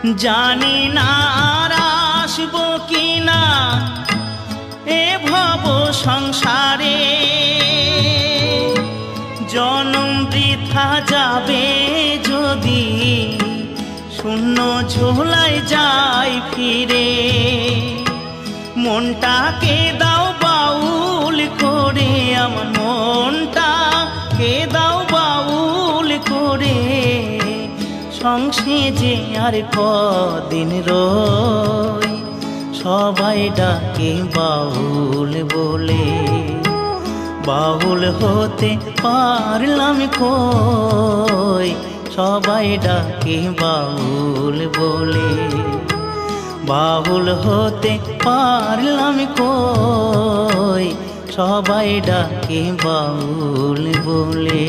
জানি না আর আসবো কিনা এ ভব সংসারে, জনম বৃথা যাবে যদি শূন্য ঝোলায় যাই ফিরে। মনটাকে দাও বাউল করে, আমার মনটাকে দাও বাউল করে, সংসে যে আর কদিন রই, সবাই ডাকে বাউল বলে। বাউল হতে পারলাম কই, সবাই ডাকে বাউল বলে। বাউল হতে পারলাম কই, সবাই ডাকে বাউল বলে।